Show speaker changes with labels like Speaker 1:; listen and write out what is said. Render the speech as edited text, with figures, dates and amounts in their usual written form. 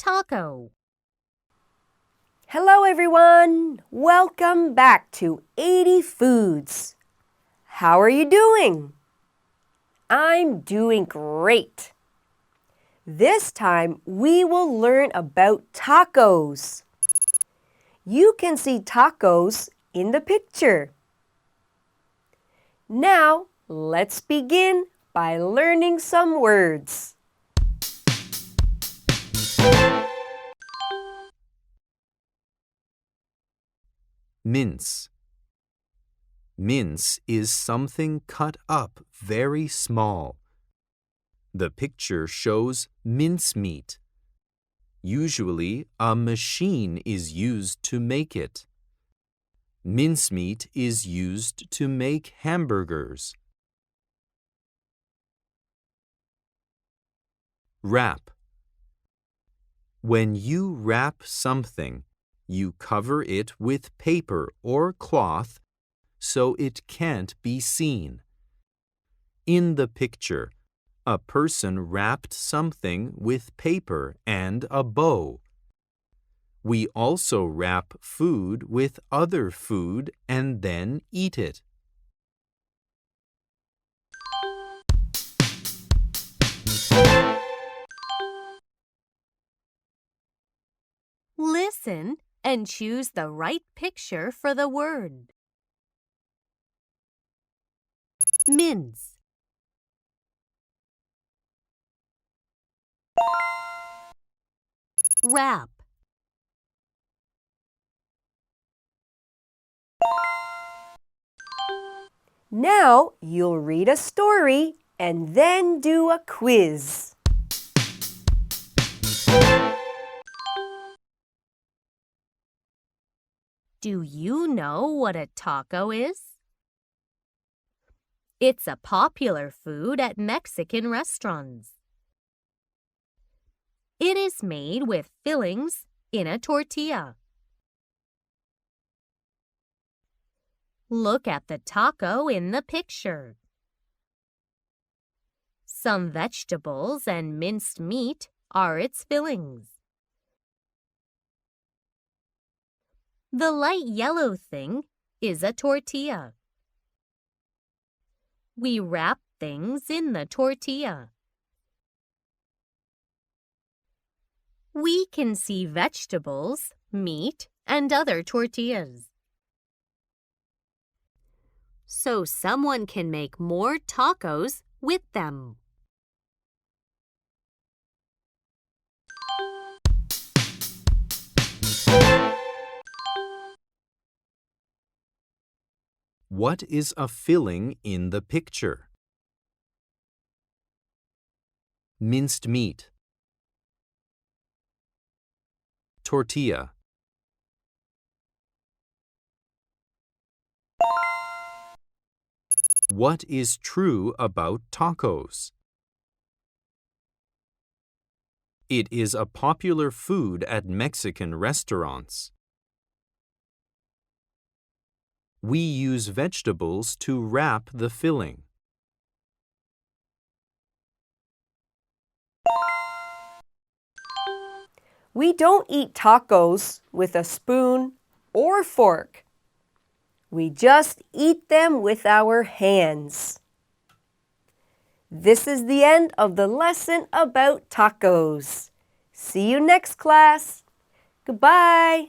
Speaker 1: taco.
Speaker 2: Hello everyone! Welcome back to 80 Foods. How are you doing? I'm doing great. This time we will learn about tacos. You can see tacos in the picture. Now let's begin by learning some words.
Speaker 3: Mince. Mince is something cut up very small. The picture shows mincemeat. Usually, a machine is used to make it. Mincemeat is used to make hamburgers. Wrap. When you wrap something, you cover it with paper or cloth so it can't be seen. In the picture, a person wrapped something with paper and a bow. We also wrap food with other food and then eat it.
Speaker 1: Listen and choose the right picture for the word. Mince. Wrap.
Speaker 2: Now you'll read a story and then do a quiz.
Speaker 1: Do you know what a taco is? It's a popular food at Mexican restaurants. It is made with fillings in a tortilla. Look at the taco in the picture. Some vegetables and minced meat are its fillings. The light yellow thing is a tortilla. We wrap things in the tortilla. We can see vegetables, meat, and other tortillas. So someone can make more tacos with them.
Speaker 3: What is a filling in the picture? Minced meat. Tortilla. What is true about tacos? It is a popular food at Mexican restaurants. We use vegetables to wrap the filling.
Speaker 2: We don't eat tacos with a spoon or fork. We just eat them with our hands. This is the end of the lesson about tacos. See you next class. Goodbye.